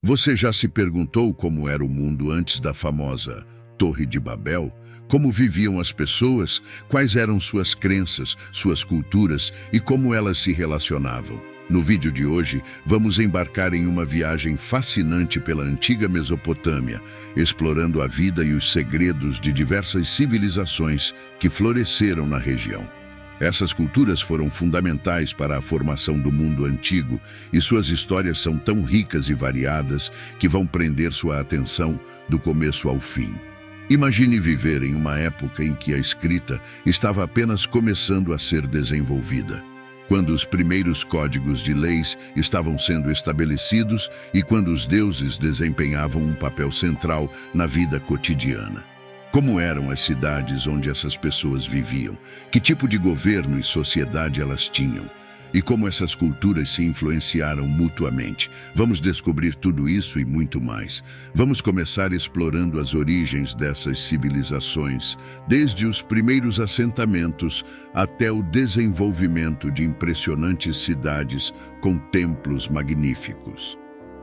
Você já se perguntou como era o mundo antes da famosa Torre de Babel? Como viviam as pessoas? Quais eram suas crenças, suas culturas e como elas se relacionavam? No vídeo de hoje, vamos embarcar em uma viagem fascinante pela antiga Mesopotâmia, explorando a vida e os segredos de diversas civilizações que floresceram na região. Essas culturas foram fundamentais para a formação do mundo antigo e suas histórias são tão ricas e variadas que vão prender sua atenção do começo ao fim. Imagine viver em uma época em que a escrita estava apenas começando a ser desenvolvida, quando os primeiros códigos de leis estavam sendo estabelecidos e quando os deuses desempenhavam um papel central na vida cotidiana. Como eram as cidades onde essas pessoas viviam? Que tipo de governo e sociedade elas tinham? E como essas culturas se influenciaram mutuamente? Vamos descobrir tudo isso e muito mais. Vamos começar explorando as origens dessas civilizações, desde os primeiros assentamentos até o desenvolvimento de impressionantes cidades com templos magníficos.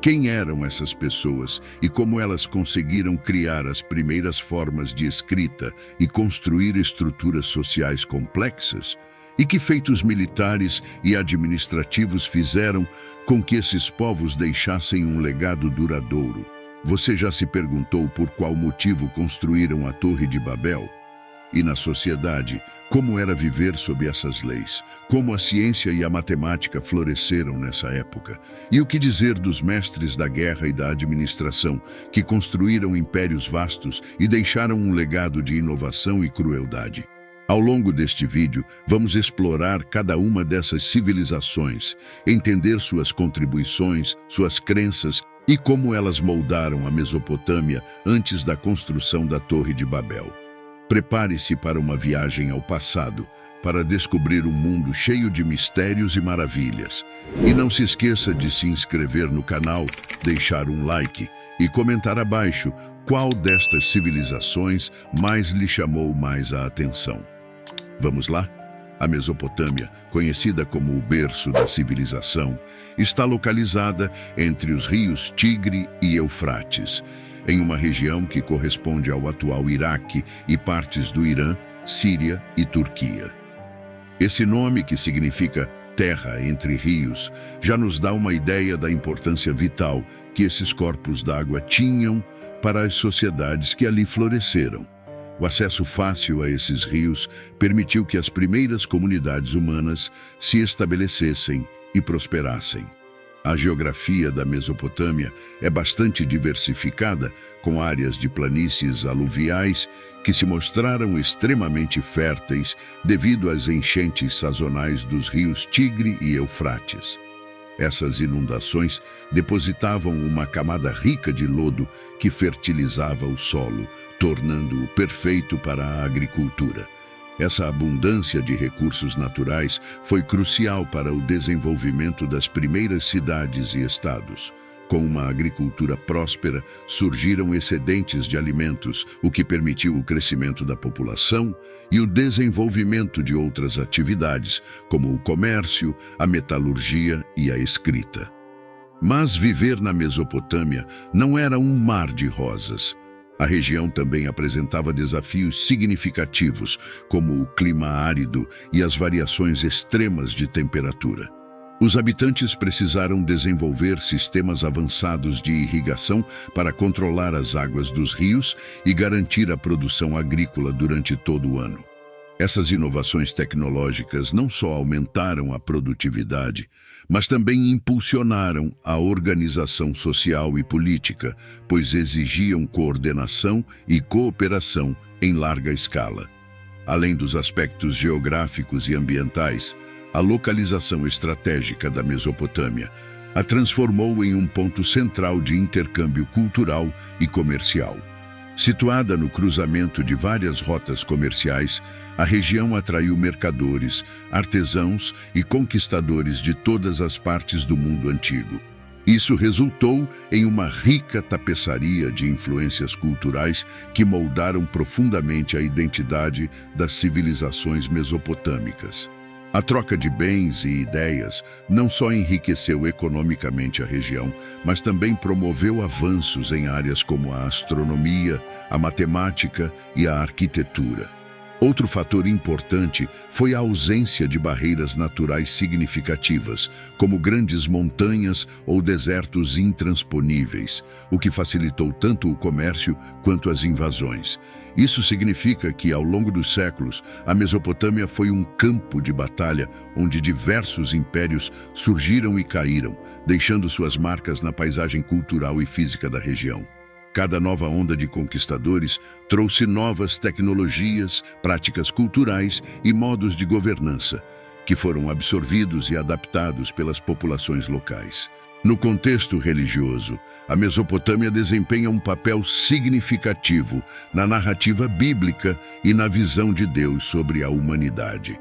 Quem eram essas pessoas e como elas conseguiram criar as primeiras formas de escrita e construir estruturas sociais complexas? E que feitos militares e administrativos fizeram com que esses povos deixassem um legado duradouro? Você já se perguntou por qual motivo construíram a Torre de Babel? E na sociedade, como era viver sob essas leis? Como a ciência e a matemática floresceram nessa época? E o que dizer dos mestres da guerra e da administração, que construíram impérios vastos e deixaram um legado de inovação e crueldade? Ao longo deste vídeo, vamos explorar cada uma dessas civilizações, entender suas contribuições, suas crenças e como elas moldaram a Mesopotâmia antes da construção da Torre de Babel. Prepare-se para uma viagem ao passado, para descobrir um mundo cheio de mistérios e maravilhas. E não se esqueça de se inscrever no canal, deixar um like e comentar abaixo qual destas civilizações mais lhe chamou mais a atenção. Vamos lá? A Mesopotâmia, conhecida como o berço da civilização, está localizada entre os rios Tigre e Eufrates, em uma região que corresponde ao atual Iraque e partes do Irã, Síria e Turquia. Esse nome, que significa terra entre rios, já nos dá uma ideia da importância vital que esses corpos d'água tinham para as sociedades que ali floresceram. O acesso fácil a esses rios permitiu que as primeiras comunidades humanas se estabelecessem e prosperassem. A geografia da Mesopotâmia é bastante diversificada, com áreas de planícies aluviais que se mostraram extremamente férteis devido às enchentes sazonais dos rios Tigre e Eufrates. Essas inundações depositavam uma camada rica de lodo que fertilizava o solo, tornando-o perfeito para a agricultura. Essa abundância de recursos naturais foi crucial para o desenvolvimento das primeiras cidades e estados. Com uma agricultura próspera, surgiram excedentes de alimentos, o que permitiu o crescimento da população e o desenvolvimento de outras atividades, como o comércio, a metalurgia e a escrita. Mas viver na Mesopotâmia não era um mar de rosas. A região também apresentava desafios significativos, como o clima árido e as variações extremas de temperatura. Os habitantes precisaram desenvolver sistemas avançados de irrigação para controlar as águas dos rios e garantir a produção agrícola durante todo o ano. Essas inovações tecnológicas não só aumentaram a produtividade, mas também impulsionaram a organização social e política, pois exigiam coordenação e cooperação em larga escala. Além dos aspectos geográficos e ambientais, a localização estratégica da Mesopotâmia a transformou em um ponto central de intercâmbio cultural e comercial. Situada no cruzamento de várias rotas comerciais, a região atraiu mercadores, artesãos e conquistadores de todas as partes do mundo antigo. Isso resultou em uma rica tapeçaria de influências culturais que moldaram profundamente a identidade das civilizações mesopotâmicas. A troca de bens e ideias não só enriqueceu economicamente a região, mas também promoveu avanços em áreas como a astronomia, a matemática e a arquitetura. Outro fator importante foi a ausência de barreiras naturais significativas, como grandes montanhas ou desertos intransponíveis, o que facilitou tanto o comércio quanto as invasões. Isso significa que, ao longo dos séculos, a Mesopotâmia foi um campo de batalha onde diversos impérios surgiram e caíram, deixando suas marcas na paisagem cultural e física da região. Cada nova onda de conquistadores trouxe novas tecnologias, práticas culturais e modos de governança, que foram absorvidos e adaptados pelas populações locais. No contexto religioso, a Mesopotâmia desempenha um papel significativo na narrativa bíblica e na visão de Deus sobre a humanidade.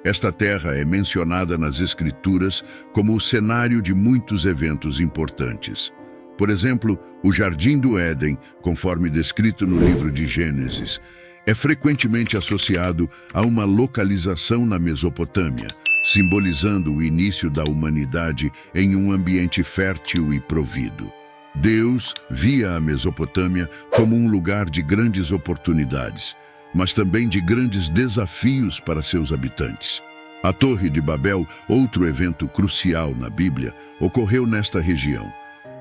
Esta terra é mencionada nas Escrituras como o cenário de muitos eventos importantes. Por exemplo, o Jardim do Éden, conforme descrito no livro de Gênesis, é frequentemente associado a uma localização na Mesopotâmia, simbolizando o início da humanidade em um ambiente fértil e provido. Deus via a Mesopotâmia como um lugar de grandes oportunidades, mas também de grandes desafios para seus habitantes. A Torre de Babel, outro evento crucial na Bíblia, ocorreu nesta região.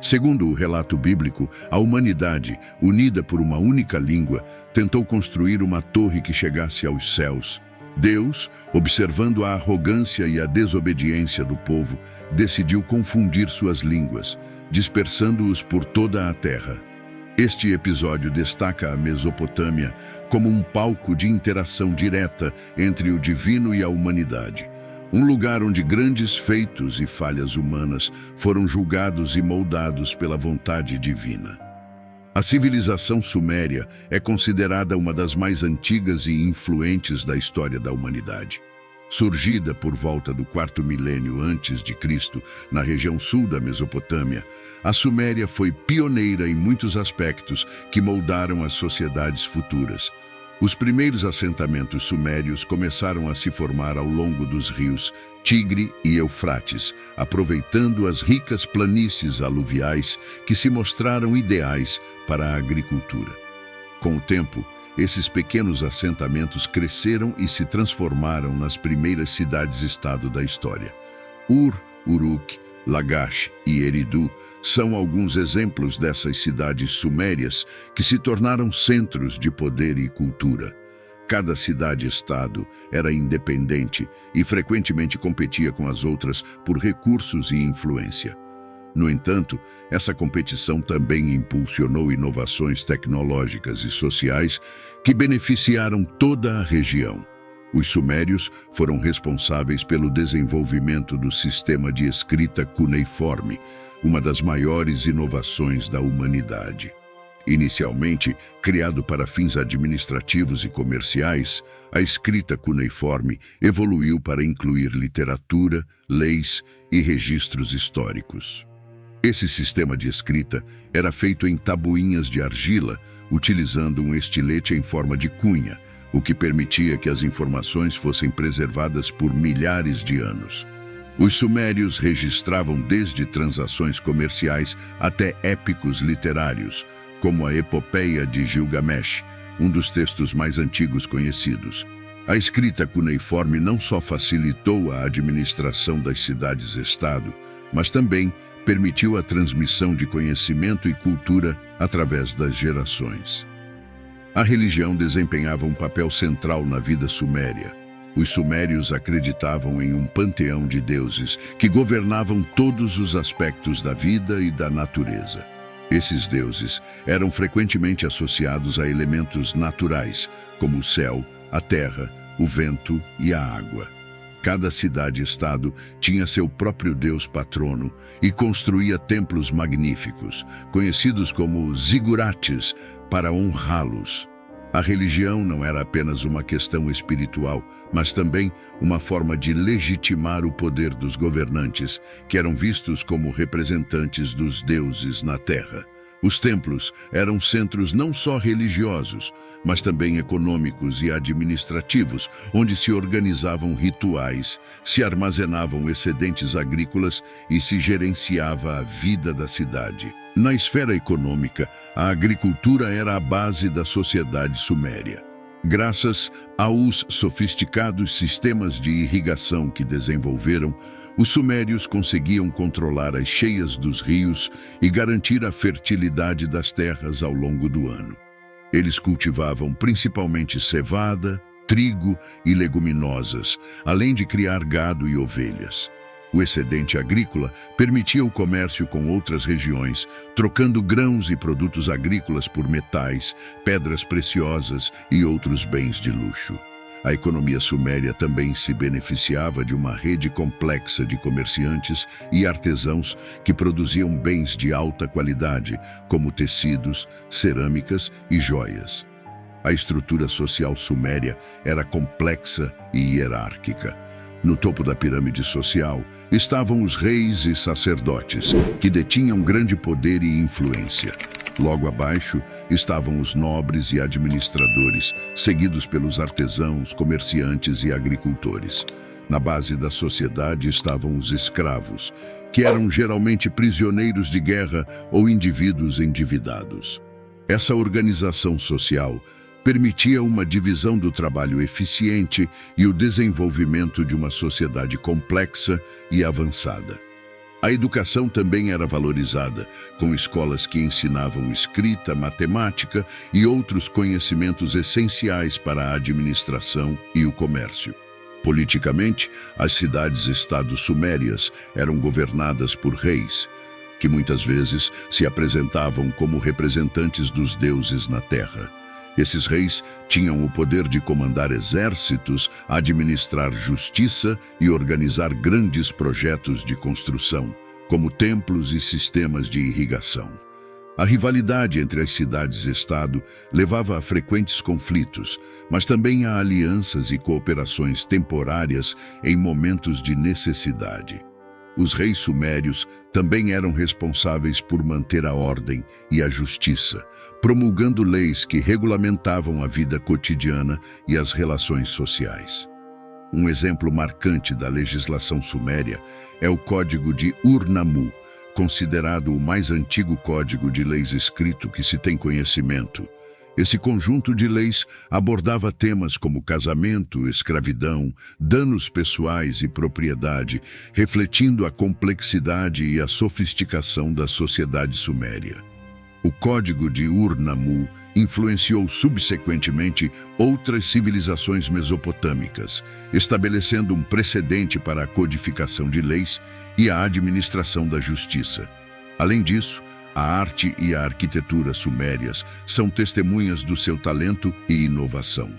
Segundo o relato bíblico, a humanidade, unida por uma única língua, tentou construir uma torre que chegasse aos céus. Deus, observando a arrogância e a desobediência do povo, decidiu confundir suas línguas, dispersando-os por toda a terra. Este episódio destaca a Mesopotâmia como um palco de interação direta entre o divino e a humanidade. Um lugar onde grandes feitos e falhas humanas foram julgados e moldados pela vontade divina. A civilização suméria é considerada uma das mais antigas e influentes da história da humanidade. Surgida por volta do 4º milênio antes de Cristo, na região sul da Mesopotâmia, a Suméria foi pioneira em muitos aspectos que moldaram as sociedades futuras. Os primeiros assentamentos sumérios começaram a se formar ao longo dos rios Tigre e Eufrates, aproveitando as ricas planícies aluviais que se mostraram ideais para a agricultura. Com o tempo, esses pequenos assentamentos cresceram e se transformaram nas primeiras cidades-estado da história. Ur, Uruk, Lagash e Eridu são alguns exemplos dessas cidades sumérias que se tornaram centros de poder e cultura. Cada cidade-estado era independente e frequentemente competia com as outras por recursos e influência. No entanto, essa competição também impulsionou inovações tecnológicas e sociais que beneficiaram toda a região. Os sumérios foram responsáveis pelo desenvolvimento do sistema de escrita cuneiforme, uma das maiores inovações da humanidade. Inicialmente, criado para fins administrativos e comerciais, a escrita cuneiforme evoluiu para incluir literatura, leis e registros históricos. Esse sistema de escrita era feito em tabuinhas de argila, utilizando um estilete em forma de cunha, o que permitia que as informações fossem preservadas por milhares de anos. Os sumérios registravam desde transações comerciais até épicos literários, como a Epopeia de Gilgamesh, um dos textos mais antigos conhecidos. A escrita cuneiforme não só facilitou a administração das cidades-estado, mas também permitiu a transmissão de conhecimento e cultura através das gerações. A religião desempenhava um papel central na vida suméria. Os sumérios acreditavam em um panteão de deuses que governavam todos os aspectos da vida e da natureza. Esses deuses eram frequentemente associados a elementos naturais, como o céu, a terra, o vento e a água. Cada cidade-estado tinha seu próprio deus patrono e construía templos magníficos, conhecidos como zigurates, para honrá-los. A religião não era apenas uma questão espiritual, mas também uma forma de legitimar o poder dos governantes, que eram vistos como representantes dos deuses na terra. Os templos eram centros não só religiosos, mas também econômicos e administrativos, onde se organizavam rituais, se armazenavam excedentes agrícolas e se gerenciava a vida da cidade. Na esfera econômica, a agricultura era a base da sociedade suméria. Graças aos sofisticados sistemas de irrigação que desenvolveram, os sumérios conseguiam controlar as cheias dos rios e garantir a fertilidade das terras ao longo do ano. Eles cultivavam principalmente cevada, trigo e leguminosas, além de criar gado e ovelhas. O excedente agrícola permitia o comércio com outras regiões, trocando grãos e produtos agrícolas por metais, pedras preciosas e outros bens de luxo. A economia suméria também se beneficiava de uma rede complexa de comerciantes e artesãos que produziam bens de alta qualidade, como tecidos, cerâmicas e joias. A estrutura social suméria era complexa e hierárquica. No topo da pirâmide social estavam os reis e sacerdotes, que detinham grande poder e influência. Logo abaixo estavam os nobres e administradores, seguidos pelos artesãos, comerciantes e agricultores. Na base da sociedade estavam os escravos, que eram geralmente prisioneiros de guerra ou indivíduos endividados. Essa organização social permitia uma divisão do trabalho eficiente e o desenvolvimento de uma sociedade complexa e avançada. A educação também era valorizada, com escolas que ensinavam escrita, matemática e outros conhecimentos essenciais para a administração e o comércio. Politicamente, as cidades-estados sumérias eram governadas por reis, que muitas vezes se apresentavam como representantes dos deuses na terra. Esses reis tinham o poder de comandar exércitos, administrar justiça e organizar grandes projetos de construção, como templos e sistemas de irrigação. A rivalidade entre as cidades-estado levava a frequentes conflitos, mas também a alianças e cooperações temporárias em momentos de necessidade. Os reis sumérios também eram responsáveis por manter a ordem e a justiça, promulgando leis que regulamentavam a vida cotidiana e as relações sociais. Um exemplo marcante da legislação suméria é o Código de Ur-Nammu, considerado o mais antigo código de leis escrito que se tem conhecimento. Esse conjunto de leis abordava temas como casamento, escravidão, danos pessoais e propriedade, refletindo a complexidade e a sofisticação da sociedade suméria. O Código de Ur-Nammu influenciou subsequentemente outras civilizações mesopotâmicas, estabelecendo um precedente para a codificação de leis e a administração da justiça. Além disso, a arte e a arquitetura sumérias são testemunhas do seu talento e inovação.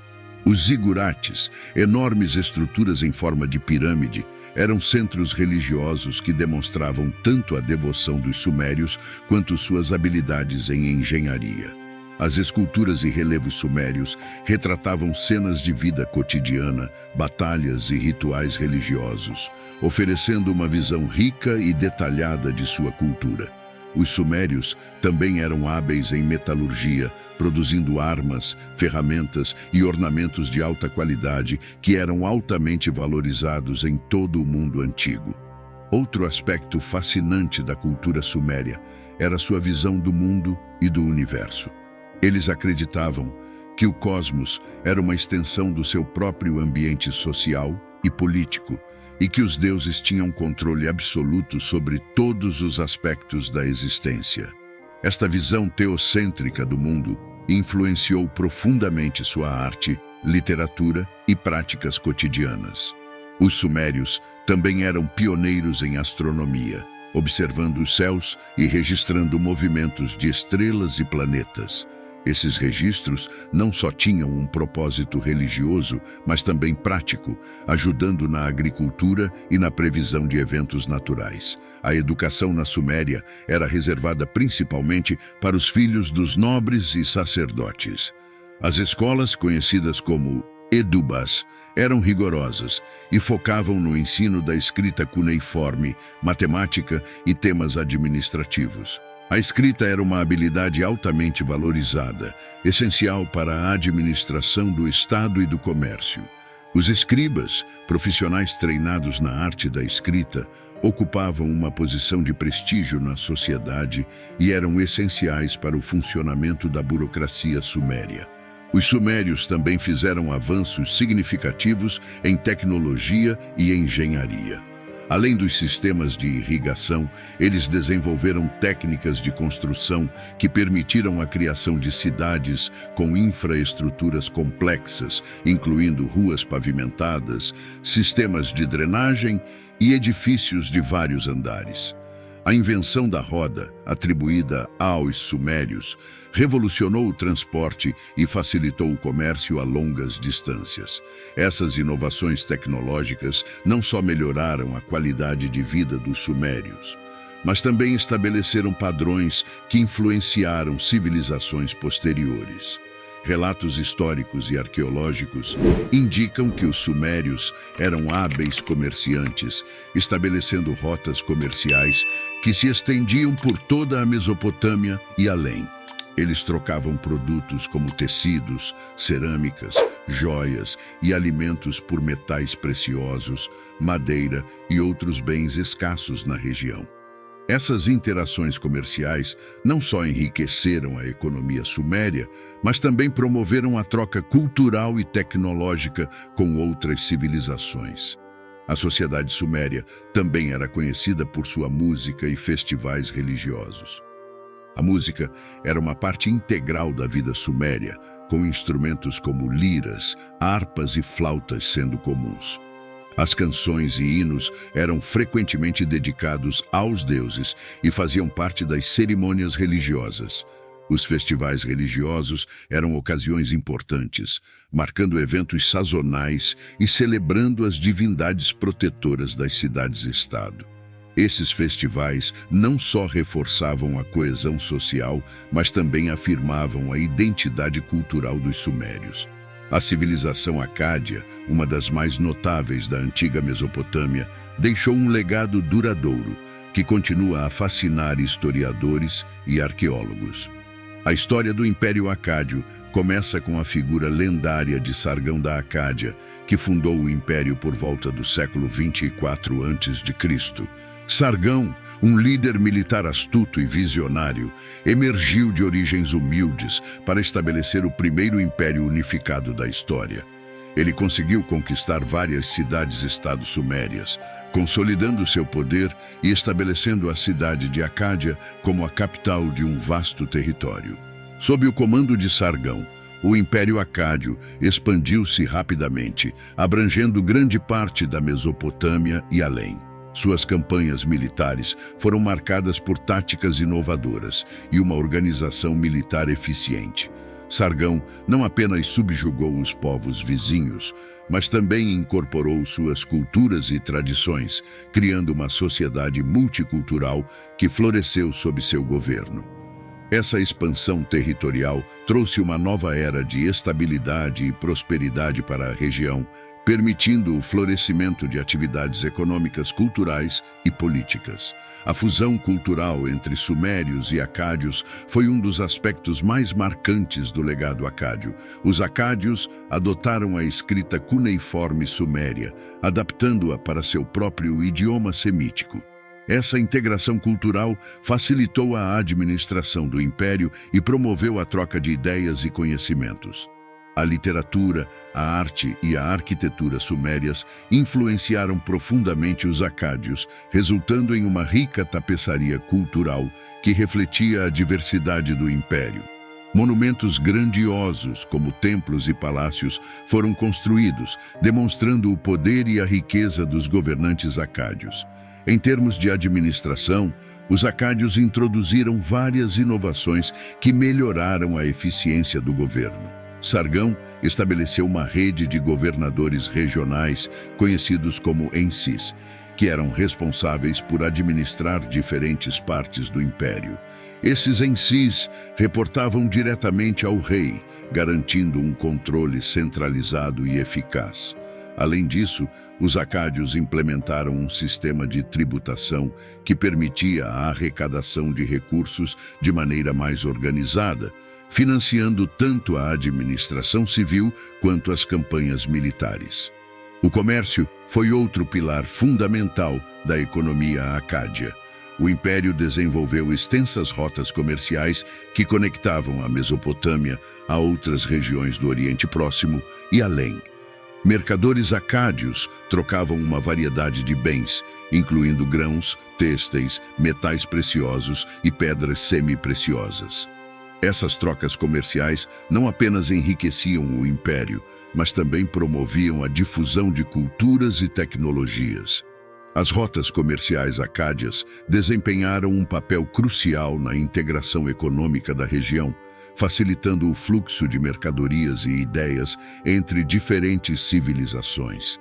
Os zigurates, enormes estruturas em forma de pirâmide, eram centros religiosos que demonstravam tanto a devoção dos sumérios quanto suas habilidades em engenharia. As esculturas e relevos sumérios retratavam cenas de vida cotidiana, batalhas e rituais religiosos, oferecendo uma visão rica e detalhada de sua cultura. Os sumérios também eram hábeis em metalurgia, produzindo armas, ferramentas e ornamentos de alta qualidade que eram altamente valorizados em todo o mundo antigo. Outro aspecto fascinante da cultura suméria era sua visão do mundo e do universo. Eles acreditavam que o cosmos era uma extensão do seu próprio ambiente social e político, e que os deuses tinham controle absoluto sobre todos os aspectos da existência. Esta visão teocêntrica do mundo influenciou profundamente sua arte, literatura e práticas cotidianas. Os sumérios também eram pioneiros em astronomia, observando os céus e registrando movimentos de estrelas e planetas. Esses registros não só tinham um propósito religioso, mas também prático, ajudando na agricultura e na previsão de eventos naturais. A educação na Suméria era reservada principalmente para os filhos dos nobres e sacerdotes. As escolas, conhecidas como edubas, eram rigorosas e focavam no ensino da escrita cuneiforme, matemática e temas administrativos. A escrita era uma habilidade altamente valorizada, essencial para a administração do Estado e do comércio. Os escribas, profissionais treinados na arte da escrita, ocupavam uma posição de prestígio na sociedade e eram essenciais para o funcionamento da burocracia suméria. Os sumérios também fizeram avanços significativos em tecnologia e engenharia. Além dos sistemas de irrigação, eles desenvolveram técnicas de construção que permitiram a criação de cidades com infraestruturas complexas, incluindo ruas pavimentadas, sistemas de drenagem e edifícios de vários andares. A invenção da roda, atribuída aos sumérios, revolucionou o transporte e facilitou o comércio a longas distâncias. Essas inovações tecnológicas não só melhoraram a qualidade de vida dos sumérios, mas também estabeleceram padrões que influenciaram civilizações posteriores. Relatos históricos e arqueológicos indicam que os sumérios eram hábeis comerciantes, estabelecendo rotas comerciais que se estendiam por toda a Mesopotâmia e além. Eles trocavam produtos como tecidos, cerâmicas, joias e alimentos por metais preciosos, madeira e outros bens escassos na região. Essas interações comerciais não só enriqueceram a economia suméria, mas também promoveram a troca cultural e tecnológica com outras civilizações. A sociedade suméria também era conhecida por sua música e festivais religiosos. A música era uma parte integral da vida suméria, com instrumentos como liras, harpas e flautas sendo comuns. As canções e hinos eram frequentemente dedicados aos deuses e faziam parte das cerimônias religiosas. Os festivais religiosos eram ocasiões importantes, marcando eventos sazonais e celebrando as divindades protetoras das cidades-estado. Esses festivais não só reforçavam a coesão social, mas também afirmavam a identidade cultural dos sumérios. A civilização acádia, uma das mais notáveis da antiga Mesopotâmia, deixou um legado duradouro, que continua a fascinar historiadores e arqueólogos. A história do Império Acádio começa com a figura lendária de Sargão da Acádia, que fundou o império por volta do século 24 a.C. Sargão, um líder militar astuto e visionário, emergiu de origens humildes para estabelecer o primeiro império unificado da história. Ele conseguiu conquistar várias cidades-estado sumérias, consolidando seu poder e estabelecendo a cidade de Acádia como a capital de um vasto território. Sob o comando de Sargão, o Império Acádio expandiu-se rapidamente, abrangendo grande parte da Mesopotâmia e além. Suas campanhas militares foram marcadas por táticas inovadoras e uma organização militar eficiente. Sargão não apenas subjugou os povos vizinhos, mas também incorporou suas culturas e tradições, criando uma sociedade multicultural que floresceu sob seu governo. Essa expansão territorial trouxe uma nova era de estabilidade e prosperidade para a região, permitindo o florescimento de atividades econômicas, culturais e políticas. A fusão cultural entre sumérios e acádios foi um dos aspectos mais marcantes do legado acádio. Os acádios adotaram a escrita cuneiforme suméria, adaptando-a para seu próprio idioma semítico. Essa integração cultural facilitou a administração do império e promoveu a troca de ideias e conhecimentos. A literatura, a arte e a arquitetura sumérias influenciaram profundamente os acádios, resultando em uma rica tapeçaria cultural que refletia a diversidade do império. Monumentos grandiosos, como templos e palácios, foram construídos, demonstrando o poder e a riqueza dos governantes acádios. Em termos de administração, os acádios introduziram várias inovações que melhoraram a eficiência do governo. Sargão estabeleceu uma rede de governadores regionais, conhecidos como ensis, que eram responsáveis por administrar diferentes partes do império. Esses ensis reportavam diretamente ao rei, garantindo um controle centralizado e eficaz. Além disso, os acádios implementaram um sistema de tributação que permitia a arrecadação de recursos de maneira mais organizada, financiando tanto a administração civil quanto as campanhas militares. O comércio foi outro pilar fundamental da economia acádia. O Império desenvolveu extensas rotas comerciais que conectavam a Mesopotâmia a outras regiões do Oriente Próximo e além. Mercadores acádios trocavam uma variedade de bens, incluindo grãos, têxteis, metais preciosos e pedras semi-preciosas. Essas trocas comerciais não apenas enriqueciam o Império, mas também promoviam a difusão de culturas e tecnologias. As rotas comerciais acádias desempenharam um papel crucial na integração econômica da região, facilitando o fluxo de mercadorias e ideias entre diferentes civilizações.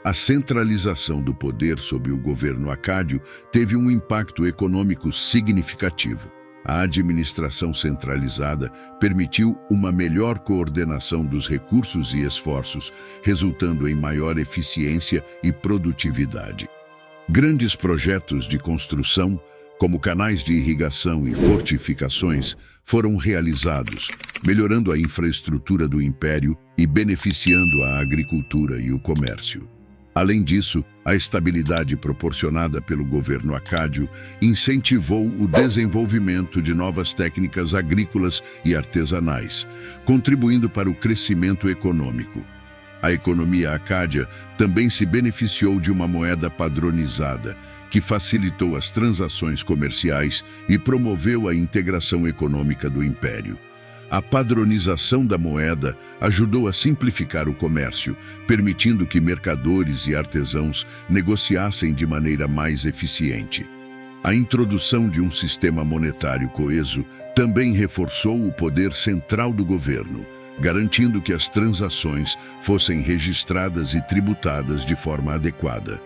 A centralização do poder sob o governo acádio teve um impacto econômico significativo. A administração centralizada permitiu uma melhor coordenação dos recursos e esforços, resultando em maior eficiência e produtividade. Grandes projetos de construção, como canais de irrigação e fortificações, foram realizados, melhorando a infraestrutura do Império e beneficiando a agricultura e o comércio. Além disso, a estabilidade proporcionada pelo governo acádio incentivou o desenvolvimento de novas técnicas agrícolas e artesanais, contribuindo para o crescimento econômico. A economia acádia também se beneficiou de uma moeda padronizada, que facilitou as transações comerciais e promoveu a integração econômica do Império. A padronização da moeda ajudou a simplificar o comércio, permitindo que mercadores e artesãos negociassem de maneira mais eficiente. A introdução de um sistema monetário coeso também reforçou o poder central do governo, garantindo que as transações fossem registradas e tributadas de forma adequada.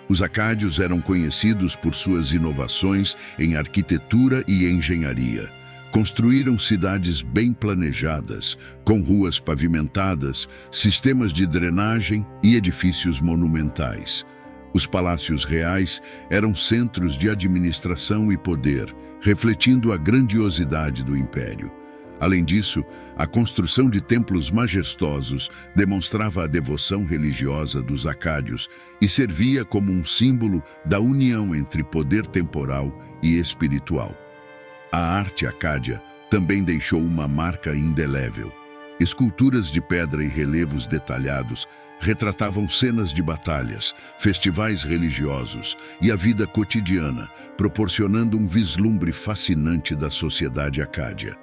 Os acádios eram conhecidos por suas inovações em arquitetura e engenharia. Construíram cidades bem planejadas, com ruas pavimentadas, sistemas de drenagem e edifícios monumentais. Os palácios reais eram centros de administração e poder, refletindo a grandiosidade do Império. Além disso, a construção de templos majestosos demonstrava a devoção religiosa dos acádios e servia como um símbolo da união entre poder temporal e espiritual. A arte acádia também deixou uma marca indelével. Esculturas de pedra e relevos detalhados retratavam cenas de batalhas, festivais religiosos e a vida cotidiana, proporcionando um vislumbre fascinante da sociedade acádia.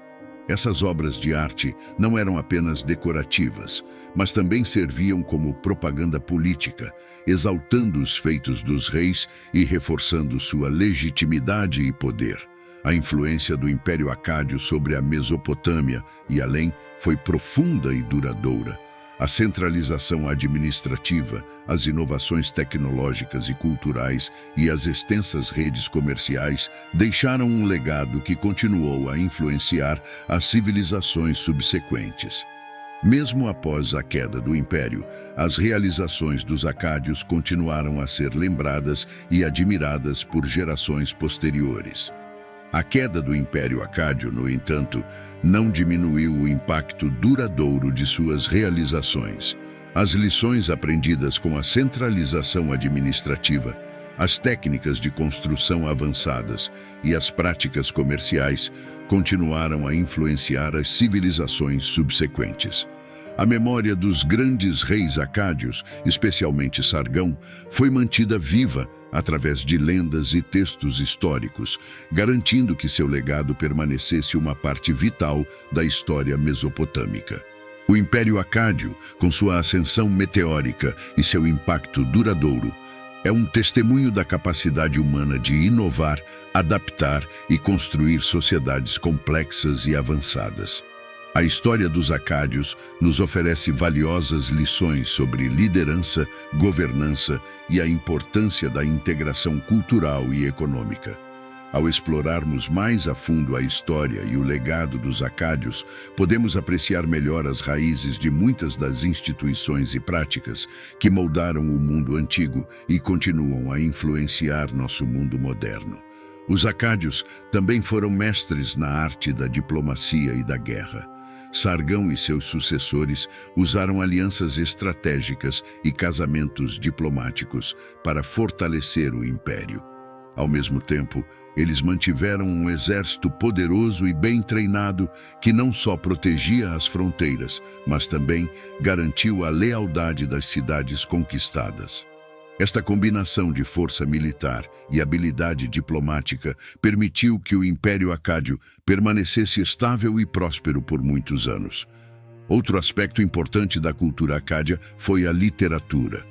Essas obras de arte não eram apenas decorativas, mas também serviam como propaganda política, exaltando os feitos dos reis e reforçando sua legitimidade e poder. A influência do Império Acádio sobre a Mesopotâmia e além foi profunda e duradoura. A centralização administrativa, as inovações tecnológicas e culturais e as extensas redes comerciais deixaram um legado que continuou a influenciar as civilizações subsequentes. Mesmo após a queda do Império, as realizações dos acádios continuaram a ser lembradas e admiradas por gerações posteriores. A queda do Império Acádio, no entanto, não diminuiu o impacto duradouro de suas realizações. As lições aprendidas com a centralização administrativa, as técnicas de construção avançadas e as práticas comerciais continuaram a influenciar as civilizações subsequentes. A memória dos grandes reis acádios, especialmente Sargão, foi mantida viva através de lendas e textos históricos, garantindo que seu legado permanecesse uma parte vital da história mesopotâmica. O Império Acádio, com sua ascensão meteórica e seu impacto duradouro, é um testemunho da capacidade humana de inovar, adaptar e construir sociedades complexas e avançadas. A história dos acádios nos oferece valiosas lições sobre liderança, governança e a importância da integração cultural e econômica. Ao explorarmos mais a fundo a história e o legado dos acádios, podemos apreciar melhor as raízes de muitas das instituições e práticas que moldaram o mundo antigo e continuam a influenciar nosso mundo moderno. Os acádios também foram mestres na arte da diplomacia e da guerra. Sargão e seus sucessores usaram alianças estratégicas e casamentos diplomáticos para fortalecer o império. Ao mesmo tempo, eles mantiveram um exército poderoso e bem treinado que não só protegia as fronteiras, mas também garantiu a lealdade das cidades conquistadas. Esta combinação de força militar e habilidade diplomática permitiu que o Império Acádio permanecesse estável e próspero por muitos anos. Outro aspecto importante da cultura acádia foi a literatura.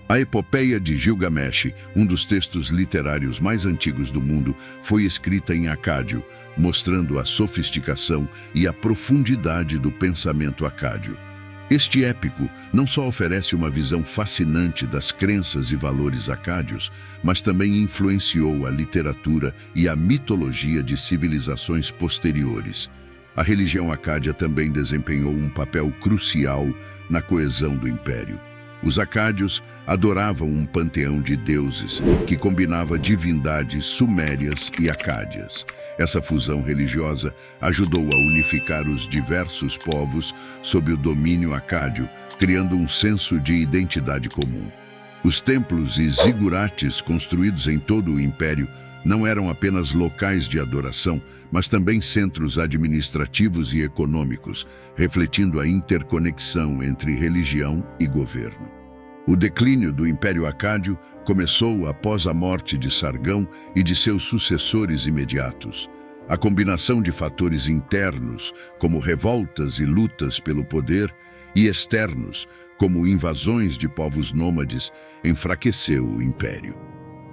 A Epopeia de Gilgamesh, um dos textos literários mais antigos do mundo, foi escrita em acádio, mostrando a sofisticação e a profundidade do pensamento acádio. Este épico não só oferece uma visão fascinante das crenças e valores acádios, mas também influenciou a literatura e a mitologia de civilizações posteriores. A religião acádia também desempenhou um papel crucial na coesão do império. Os acádios adoravam um panteão de deuses que combinava divindades sumérias e acádias. Essa fusão religiosa ajudou a unificar os diversos povos sob o domínio acádio, criando um senso de identidade comum. Os templos e zigurates construídos em todo o império não eram apenas locais de adoração, mas também centros administrativos e econômicos, refletindo a interconexão entre religião e governo. O declínio do Império Acádio começou após a morte de Sargão e de seus sucessores imediatos. A combinação de fatores internos, como revoltas e lutas pelo poder, e externos, como invasões de povos nômades, enfraqueceu o império.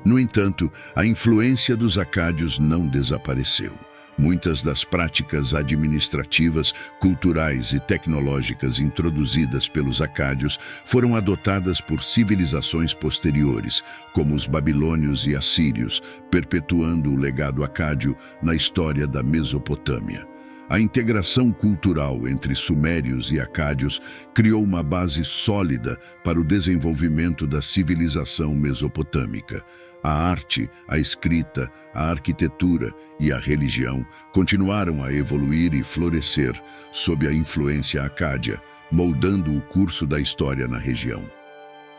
No entanto, a influência dos acádios não desapareceu. Muitas das práticas administrativas, culturais e tecnológicas introduzidas pelos acádios foram adotadas por civilizações posteriores, como os babilônios e assírios, perpetuando o legado acádio na história da Mesopotâmia. A integração cultural entre sumérios e acádios criou uma base sólida para o desenvolvimento da civilização mesopotâmica. A arte, a escrita, a arquitetura e a religião continuaram a evoluir e florescer sob a influência acádia, moldando o curso da história na região.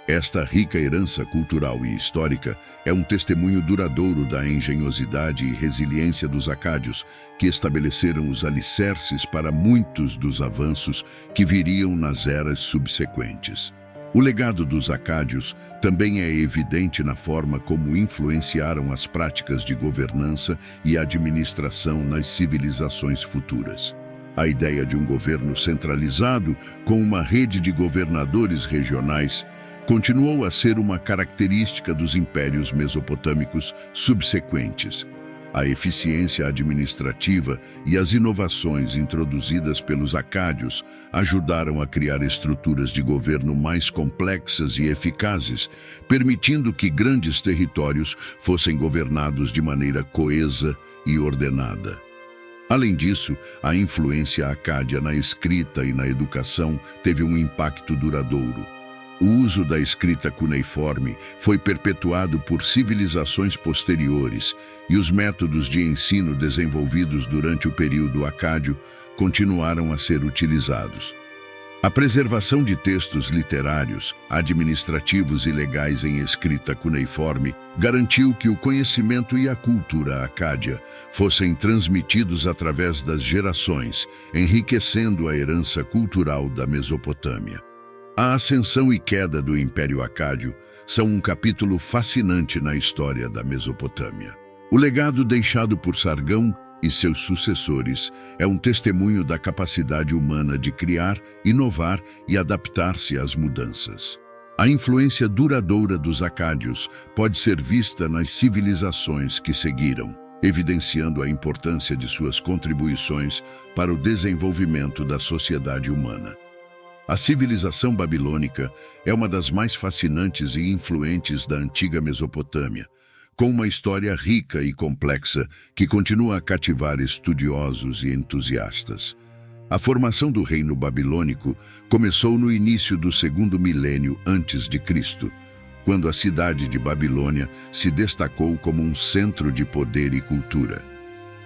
Esta rica herança cultural e histórica é um testemunho duradouro da engenhosidade e resiliência dos acádios, que estabeleceram os alicerces para muitos dos avanços que viriam nas eras subsequentes. O legado dos acádios também é evidente na forma como influenciaram as práticas de governança e administração nas civilizações futuras. A ideia de um governo centralizado, com uma rede de governadores regionais, continuou a ser uma característica dos impérios mesopotâmicos subsequentes. A eficiência administrativa e as inovações introduzidas pelos acádios ajudaram a criar estruturas de governo mais complexas e eficazes, permitindo que grandes territórios fossem governados de maneira coesa e ordenada. Além disso, a influência acádia na escrita e na educação teve um impacto duradouro. O uso da escrita cuneiforme foi perpetuado por civilizações posteriores e os métodos de ensino desenvolvidos durante o período acádio continuaram a ser utilizados. A preservação de textos literários, administrativos e legais em escrita cuneiforme garantiu que o conhecimento e a cultura acádia fossem transmitidos através das gerações, enriquecendo a herança cultural da Mesopotâmia. A ascensão e queda do Império Acádio são um capítulo fascinante na história da Mesopotâmia. O legado deixado por Sargão e seus sucessores é um testemunho da capacidade humana de criar, inovar e adaptar-se às mudanças. A influência duradoura dos acádios pode ser vista nas civilizações que seguiram, evidenciando a importância de suas contribuições para o desenvolvimento da sociedade humana. A civilização babilônica é uma das mais fascinantes e influentes da antiga Mesopotâmia. com uma história rica e complexa que continua a cativar estudiosos e entusiastas. A formação do reino babilônico começou no início do segundo milênio antes de Cristo, quando a cidade de Babilônia se destacou como um centro de poder e cultura.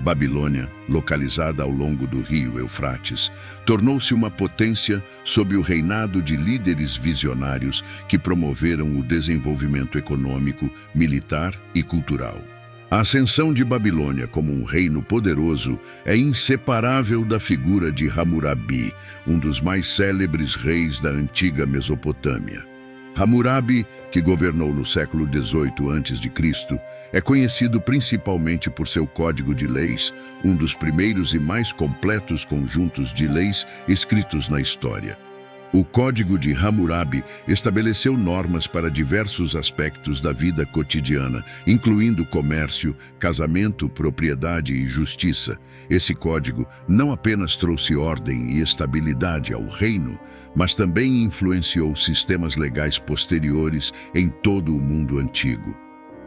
Babilônia, localizada ao longo do rio Eufrates, tornou-se uma potência sob o reinado de líderes visionários que promoveram o desenvolvimento econômico, militar e cultural. A ascensão de Babilônia como um reino poderoso é inseparável da figura de Hammurabi, um dos mais célebres reis da antiga Mesopotâmia. Hammurabi, que governou no século XVIII a.C., é conhecido principalmente por seu Código de Leis, um dos primeiros e mais completos conjuntos de leis escritos na história. O Código de Hammurabi estabeleceu normas para diversos aspectos da vida cotidiana, incluindo comércio, casamento, propriedade e justiça. Esse código não apenas trouxe ordem e estabilidade ao reino, mas também influenciou sistemas legais posteriores em todo o mundo antigo.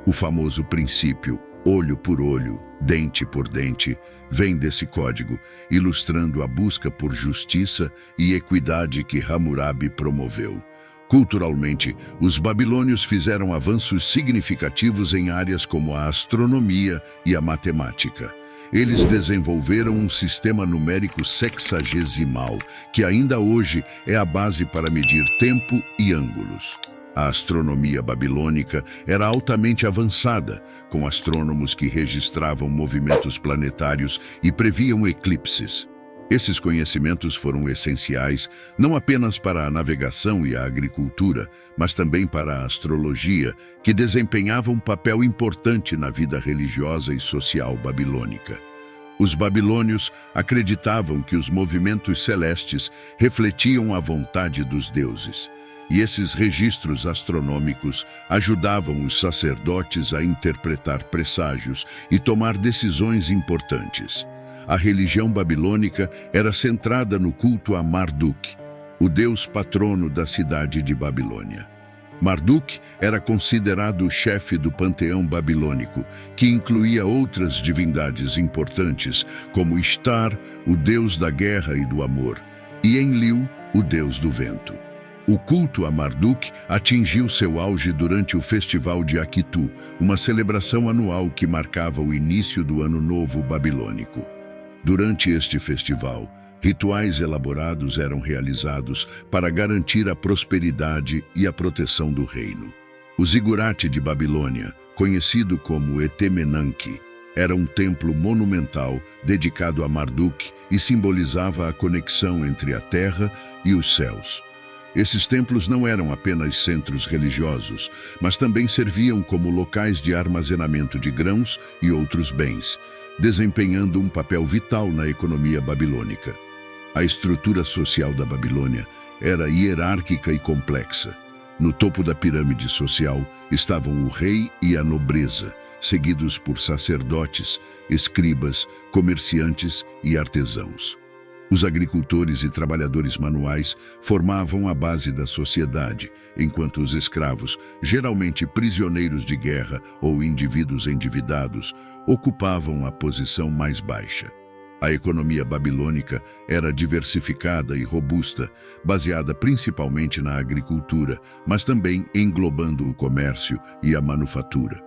O famoso princípio olho por olho, dente por dente, vem desse código, ilustrando a busca por justiça e equidade que Hammurabi promoveu. Culturalmente, os babilônios fizeram avanços significativos em áreas como a astronomia e a matemática. Eles desenvolveram um sistema numérico sexagesimal, que ainda hoje é a base para medir tempo e ângulos. A astronomia babilônica era altamente avançada, com astrônomos que registravam movimentos planetários e previam eclipses. Esses conhecimentos foram essenciais não apenas para a navegação e a agricultura, mas também para a astrologia, que desempenhava um papel importante na vida religiosa e social babilônica. Os babilônios acreditavam que os movimentos celestes refletiam a vontade dos deuses. E esses registros astronômicos ajudavam os sacerdotes a interpretar presságios e tomar decisões importantes. A religião babilônica era centrada no culto a Marduk, o deus patrono da cidade de Babilônia. Marduk era considerado o chefe do panteão babilônico, que incluía outras divindades importantes, como Ishtar, o deus da guerra e do amor, e Enlil, o deus do vento. O culto a Marduk atingiu seu auge durante o Festival de Akitu, uma celebração anual que marcava o início do Ano Novo babilônico. Durante este festival, rituais elaborados eram realizados para garantir a prosperidade e a proteção do reino. O zigurate de Babilônia, conhecido como Etemenanque, era um templo monumental dedicado a Marduk e simbolizava a conexão entre a terra e os céus. Esses templos não eram apenas centros religiosos, mas também serviam como locais de armazenamento de grãos e outros bens, desempenhando um papel vital na economia babilônica. A estrutura social da Babilônia era hierárquica e complexa. No topo da pirâmide social estavam o rei e a nobreza, seguidos por sacerdotes, escribas, comerciantes e artesãos. Os agricultores e trabalhadores manuais formavam a base da sociedade, enquanto os escravos, geralmente prisioneiros de guerra ou indivíduos endividados, ocupavam a posição mais baixa. A economia babilônica era diversificada e robusta, baseada principalmente na agricultura, mas também englobando o comércio e a manufatura.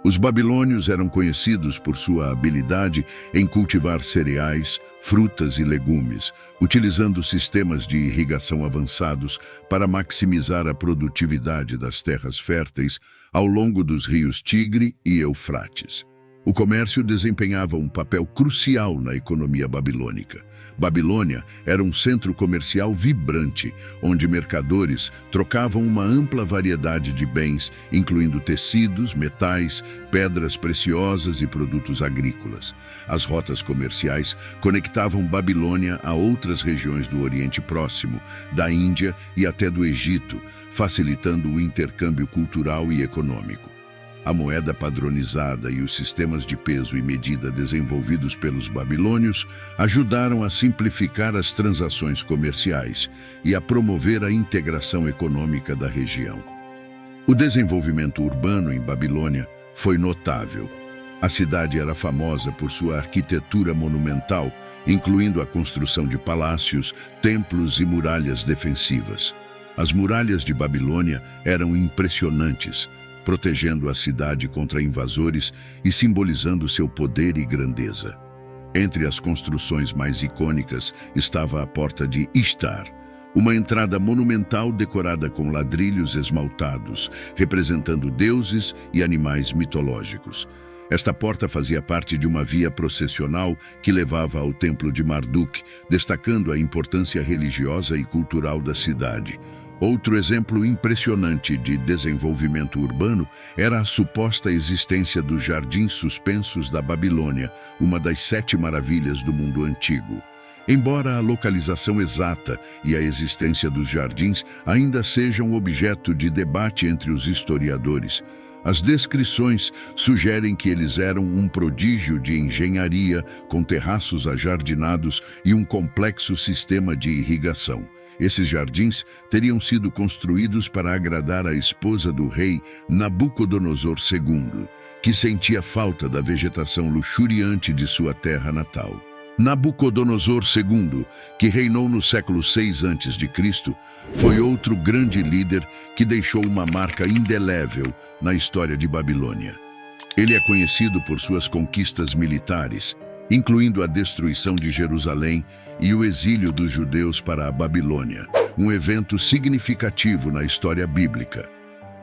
Os babilônios eram conhecidos por sua habilidade em cultivar cereais, frutas e legumes, utilizando sistemas de irrigação avançados para maximizar a produtividade das terras férteis ao longo dos rios Tigre e Eufrates. O comércio desempenhava um papel crucial na economia babilônica. Babilônia era um centro comercial vibrante, onde mercadores trocavam uma ampla variedade de bens, incluindo tecidos, metais, pedras preciosas e produtos agrícolas. As rotas comerciais conectavam Babilônia a outras regiões do Oriente Próximo, da Índia e até do Egito, facilitando o intercâmbio cultural e econômico. A moeda padronizada e os sistemas de peso e medida desenvolvidos pelos babilônios ajudaram a simplificar as transações comerciais e a promover a integração econômica da região. O desenvolvimento urbano em Babilônia foi notável. A cidade era famosa por sua arquitetura monumental, incluindo a construção de palácios, templos e muralhas defensivas. As muralhas de Babilônia eram impressionantes, protegendo a cidade contra invasores e simbolizando seu poder e grandeza. Entre as construções mais icônicas estava a Porta de Ishtar, uma entrada monumental decorada com ladrilhos esmaltados, representando deuses e animais mitológicos. Esta porta fazia parte de uma via processional que levava ao Templo de Marduk, destacando a importância religiosa e cultural da cidade. Outro exemplo impressionante de desenvolvimento urbano era a suposta existência dos Jardins Suspensos da Babilônia, uma das 7 maravilhas do mundo antigo. Embora a localização exata e a existência dos jardins ainda sejam objeto de debate entre os historiadores, as descrições sugerem que eles eram um prodígio de engenharia, com terraços ajardinados e um complexo sistema de irrigação. Esses jardins teriam sido construídos para agradar a esposa do rei Nabucodonosor II, que sentia falta da vegetação luxuriante de sua terra natal. Nabucodonosor II, que reinou no século 6 a.C., foi outro grande líder que deixou uma marca indelével na história de Babilônia. Ele é conhecido por suas conquistas militares, incluindo a destruição de Jerusalém e o exílio dos judeus para a Babilônia, um evento significativo na história bíblica.